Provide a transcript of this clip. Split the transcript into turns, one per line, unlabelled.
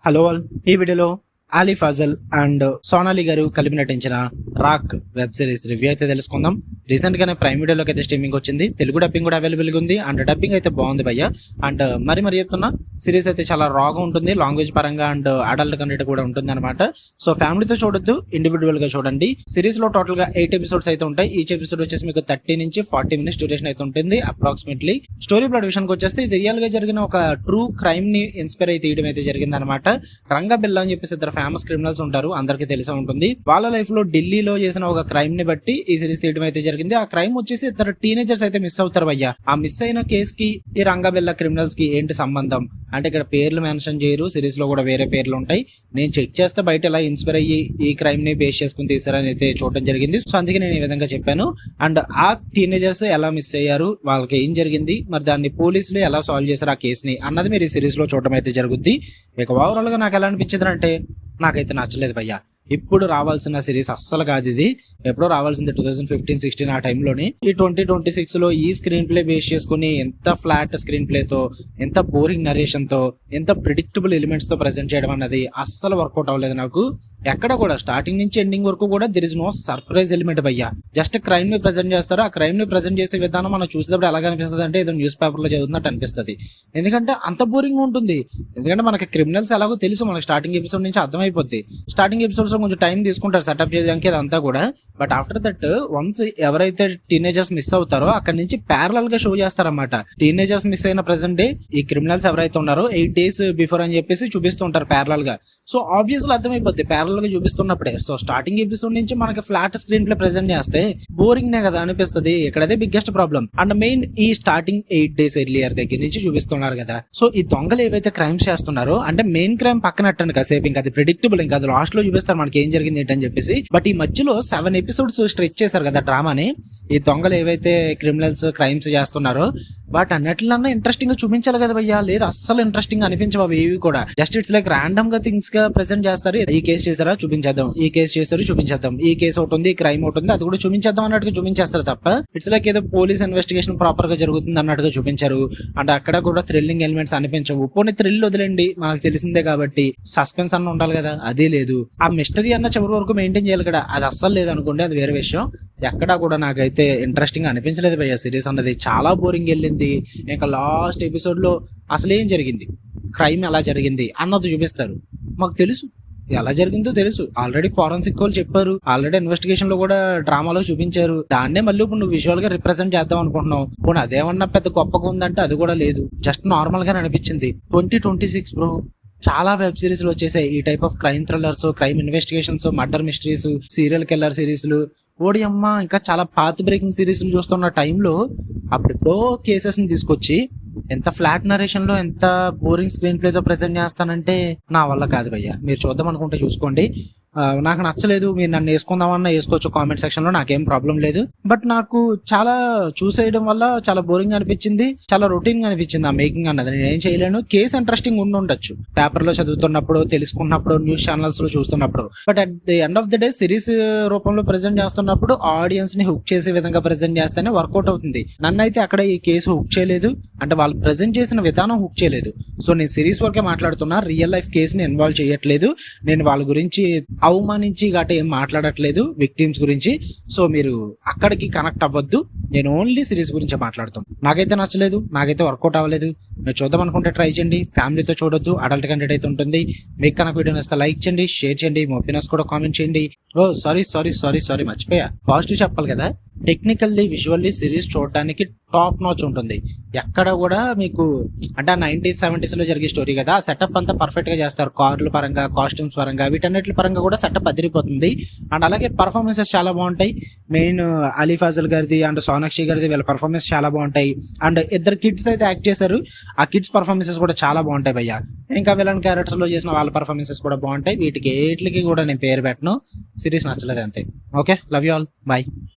Hello all. ఈ వీడియోలో Ali Fazal and Sonali గారు కలిపి నటించిన రాక్ వెబ్ సిరీస్ రివ్యూ అయితే తెలుసుకుందాం. రీసెంట్ గానే ప్రైమ్ వీడియోలోకి అయితే స్ట్రీమింగ్ వచ్చింది. తెలుగు డబ్బింగ్ కూడా అవైలబుల్ గా ఉంది అండ్ డబ్బింగ్ అయితే బాగుంది భయ్య. అండ్ మరి చెప్తున్నా, సిరీస్ అయితే చాలా రాగా ఉంటుంది, లాంగ్వేజ్ పరంగా అండ్ అడల్ట్ కంటెంట్ కూడా ఉంటుంది అనమాట. సో ఫ్యామిలీతో చూడొద్దు, ఇండివిజువల్ గా చూడండి. సిరీస్ లో టోటల్ గా 8 ఎపిసోడ్స్ అయితే ఉంటాయి. ఈచ్ ఎపిసోడ్ వచ్చేసి మీకు 30 నుంచి 40 మినిట్స్ డ్యూరేషన్ అయితే ఉంటుంది అప్రాక్సిమేట్లీ. స్టోరీ ప్లాట్ విషయానికి వచ్చేస్తే ఇది రియల్ గా జరిగిన ఒక ట్రూ క్రైమ్ ని ఇన్స్పైర్ అయితే తీయడం అయితే జరిగింది అనమాట. రంగబిల్లా అని చెప్పేసి ఇద్దరు ఫేమస్ క్రిమినల్స్ ఉంటారు, అందరికీ తెలిసే ఉంటుంది. వాళ్ళ లైఫ్ లో ఢిల్లీలో చేసిన ఒక క్రైమ్ ని బట్టి ఈ సిరీస్ తీయడం అయితే జరిగింది. ఆ క్రైమ్ వచ్చేసి ఇద్దరు టీనేజర్స్ అయితే మిస్ అవుతారు భయ్య. ఆ మిస్ అయిన కేసు కి ఈ రంగబిల్లా క్రిమినల్స్ కి ఏంటి సంబంధం అంటే ఇక్కడ పేర్లు మెన్షన్ చేయరు, సిరీస్ లో కూడా వేరే పేర్లు ఉంటాయి. నేను చెక్ చేస్తే బయట ఎలా ఇన్స్పైర్ అయ్యి ఈ క్రైమ్ ని బేస్ చేసుకుని తీసారని అయితే చూడడం జరిగింది. సో అందుకే నేను ఈ విధంగా చెప్పాను. అండ్ ఆ టీనేజర్స్ ఎలా మిస్ అయ్యారు, వాళ్ళకి ఏం జరిగింది, మరి దాన్ని పోలీసులు ఎలా సాల్వ్ చేశారు ఆ కేసుని అన్నది మీరు ఈ సిరీస్ లో చూడడం అయితే జరుగుద్ది. ఇక ఓవరాల్ గా నాకు ఎలా అనిపించింది అంటే, నాకైతే నచ్చలేదు భయ్య. ఇప్పుడు రావాల్సిన సిరీస్ అస్సలు కాదు ఇది. ఎప్పుడో రావాల్సింది 2015-16 ఆ టైంలోని. ఈ 2026 లో ఈ స్క్రీన్ ప్లే బేస్ చేసుకుని ఎంత ఫ్లాట్ స్క్రీన్ ప్లేతో, ఎంత బోరింగ్ నరేషన్ తో, ఎంత ప్రిడిక్టబుల్ ఎలిమెంట్స్ తో ప్రెజెంట్ చేయడం అన్నది అస్సలు వర్కౌట్ అవ్వలేదు నాకు. ఎక్కడ కూడా స్టార్టింగ్ నుంచి ఎండింగ్ వరకు కూడా there is no surprise element భయ్య. జస్ట్ క్రైమ్ ని ప్రెజెంట్ చేస్తారు. ఆ క్రైమ్ ని ప్రెజెంట్ చేసే విధానం మనం చూసేటప్పుడు ఎలాగ అనిపిస్తుంది అంటే ఏదో న్యూస్ పేపర్ లో చదువుతున్నట్టు అనిపిస్తుంది. ఎందుకంటే అంత బోరింగ్ ఉంటుంది. ఎందుకంటే మనకి క్రిమినల్స్ ఎలాగో తెలుసు, మనకి స్టార్టింగ్ ఎపిసోడ్ నుంచి అర్థమైపోద్ది. స్టార్టింగ్ ఎపిసోడ్స్ కొంచెం టైం తీసుకుంటారు సెటప్ చేయడానికి అదంతా కూడా. బట్ ఆఫ్టర్ దట్ వన్స్ ఎవరైతే టీనేజర్స్ మిస్ అవుతారో అక్కడ నుంచి ప్యారలల్ గా షో చేస్తారన్నమాట. టీనేజర్స్ మిస్ అయిన ప్రెసెంట్ డే ఈ క్రిమినల్స్ ఎవరైతే ఉన్నారో 8 days బిఫోర్ అని చెప్పేసి చూపిస్తుంటారు ప్యారలల్ గా. సో ఆబ్వియస్లీ అర్థమైపోద్ది ప్యారలల్ గా చూపిస్తున్నప్పుడే. సో స్టార్టింగ్ ఎపిసోడ్ నుంచి మనకి ఫ్లాట్ స్క్రీన్ ప్లే ప్రెసెంట్ చేస్తే బోరింగ్ నే కదా అనిపిస్తుంది. ఇక్కడదే బిగ్గెస్ట్ ప్రాబ్లం. అండ్ మెయిన్ ఈ స్టార్టింగ్ 8 days ఎర్లియర్ దగ్గర నుంచి చూపిస్తున్నారు కదా. సో ఈ దొంగలు ఏవైతే క్రైమ్స్ చేస్తున్నారో అంటే మెయిన్ క్రైమ్ పక్కనట్టండి కాసేపు, ఇంకా అది ప్రిడిక్టబుల్, ఇంకా అది లాస్ట్ లో చూపిస్తారు మనకి ఏం జరిగింది ఏంటని చెప్పేసి. బట్ ఈ మధ్యలో 7 episodes స్ట్రెచ్ చేశారు కదా డ్రామాని. ఈ దొంగలు ఏవైతే క్రిమినల్స్ క్రైమ్స్ చేస్తున్నారో వాటి అన్నిటిలన్నా ఇంట్రెస్టింగ్ గా చూపించాలి కదా భయ్యా. లేదు అస్సలు ఇంట్రెస్టింగ్ అనిపించవు అవి ఏవి కూడా. జస్ట్ ఇట్స్ లైక్ ర్యాండమ్ గా థింగ్స్ గా ప్రెసెంట్ చేస్తారు. ఈ కేసు చేశారా చూపించేద్దాం, ఈ కేసు చేశారు చూపించేద్దాం, ఈ కేసు ఒకటి ఉంది, ఈ క్రైమ్ ఒకటి ఉంది, అది కూడా చూపించేద్దాం అన్నట్టుగా చూపించేస్తారు తప్ప ఇట్స్ లైక్ ఏదో పోలీస్ ఇన్వెస్టిగేషన్ ప్రాపర్ గా జరుగుతుంది అన్నట్టుగా చూపించారు. అండ్ అక్కడ కూడా థ్రిల్లింగ్ ఎలిమెంట్స్ అనిపించవు. పోనీ థ్రిల్ వదిలేండి, మనకు తెలిసిందే కాబట్టి సస్పెన్స్ అన్న ఉండాలి కదా, అదే లేదు. ఆ మిస్టరీ అన్న చివరి వరకు మెయింటైన్ చేయాలి కదా, అది అస్సలు లేదు అనుకోండి, అది వేరే విషయం. ఎక్కడా కూడా నాకైతే ఇంట్రెస్టింగ్ అనిపించలేదు భయ్య. సిరీస్ అన్నది చాలా బోరింగ్ వెళ్ళింది. ఇంకా లాస్ట్ ఎపిసోడ్ లో అసలు ఏం జరిగింది, క్రైమ్ ఎలా జరిగింది అన్నది చూపిస్తారు. మాకు తెలుసు ఎలా జరిగిందో తెలుసు, ఆల్రెడీ ఫారెన్సిక్ వాళ్ళు చెప్పారు, ఆల్రెడీ ఇన్వెస్టిగేషన్ లో కూడా డ్రామాలో చూపించారు. దాన్నే మళ్ళీ ఇప్పుడు నువ్వు విజువల్ గా రిప్రజెంట్ చేద్దాం అనుకుంటున్నావు. పోనీ అదేమన్నా పెద్ద గొప్పగా ఉందంటే అది కూడా లేదు, జస్ట్ నార్మల్ గానే అనిపించింది. 2026 బ్రో, చాలా వెబ్ సిరీస్లు వచ్చేసాయి ఈ type of crime thrillers, crime investigations, murder mysteries, serial killer సిరీస్లు. ఓడి అమ్మ, ఇంకా చాలా పాత్ బ్రేకింగ్ సిరీస్లు చూస్తున్న టైంలో అప్పుడెప్పుడో కేసెస్ ని తీసుకొచ్చి ఎంత ఫ్లాట్ నరేషన్ లో ఎంత బోరింగ్ స్క్రీన్ ప్లేతో ప్రెజెంట్ చేస్తానంటే నా వల్ల కాదు భయ్య. మీరు చూద్దాం అనుకుంటే చూసుకోండి. నాకు నచ్చలేదు, మీరు నన్ను వేసుకుందామన్నా వేసుకోవచ్చు కామెంట్ సెక్షన్ లో, నాకేం ప్రాబ్లం లేదు. బట్ నాకు చాలా చూసేయడం వల్ల చాలా బోరింగ్ అనిపించింది, చాలా రొటీన్ గా అనిపించింది ఆ మేకింగ్ అన్నది. నేను ఏం చేయలేను. కేసు ఇంట్రెస్టింగ్ ఉండొచ్చు పేపర్ లో చదువుతున్నప్పుడు, తెలుసుకున్నప్పుడు, న్యూస్ ఛానల్స్ లో చూస్తున్నప్పుడు. But at the end of the day series రూపంలో ప్రెజెంట్ చేస్తున్నప్పుడు ఆడియన్స్ ని హుక్ చేసే విధంగా ప్రెజెంట్ చేస్తేనే వర్కౌట్ అవుతుంది. నన్ను అయితే అక్కడ ఈ కేసు హుక్ చేయలేదు, అంటే వాళ్ళు ప్రెజెంట్ చేసిన విధానం హుక్ చేయలేదు. సో నేను సిరీస్ వరకే మాట్లాడుతున్నా, రియల్ లైఫ్ కేసుని ఇన్వాల్వ్ చేయట్లేదు. నేను వాళ్ళ గురించి అవమానించి గట్ట ఏం మాట్లాడట్లేదు, విక్టిమ్స్ గురించి. సో మీరు అక్కడికి కనెక్ట్ అవ్వద్దు, నేను ఓన్లీ సిరీస్ గురించి మాట్లాడతాం. నాకైతే నచ్చలేదు, నాకైతే వర్కౌట్ అవ్వలేదు. మీరు చూద్దాం అనుకుంటే ట్రై చేయండి, ఫ్యామిలీతో చూడొద్దు, అడల్ట్ కంటెంట్ అయితే ఉంటుంది. మీకు కనుక వీడియో నచ్చితే లైక్ చేయండి, షేర్ చేయండి, మీ ఒపీనియన్స్ కూడా కామెంట్ చేయండి. ఓ సారీ మర్చిపోయా, పాజిటివ్ చెప్పాలి కదా. టెక్నికల్లీ విజువల్లీ సిరీస్ చూడడానికి టాప్ నాచ్ ఉంటుంది. ఎక్కడ కూడా మీకు అంటే 90s 70s లో జరిగే స్టోరీ కదా, ఆ సెటప్ అంతా పర్ఫెక్ట్ గా చేస్తారు. కార్ల పరంగా, కాస్ట్యూమ్స్ పరంగా, వీటన్నిటి పరంగా కూడా సెటప్ అదిరిపోతుంది. అండ్ అలాగే పర్ఫార్మెన్సెస్ చాలా బాగుంటాయి. మెయిన్ అలీ ఫజల్ గారిది అండ్ సోనాక్షి గారిది వీళ్ళ పర్ఫార్మెన్స్ చాలా బాగుంటాయి. అండ్ ఇద్దరు కిడ్స్ అయితే యాక్ట్ చేశారు, ఆ కిడ్స్ పర్ఫార్మెన్సెస్ కూడా చాలా బాగుంటాయి భయ్య. ఇంకా విలన్ క్యారెక్టర్స్ లో చేసిన వాళ్ళ పర్ఫార్మెన్సెస్ కూడా బాగుంటాయి. వీటికి ఏట్లకి కూడా నేను పేరు పెట్టను. సిరీస్ నచ్చలేదు అంతే. Okay, love you all, bye.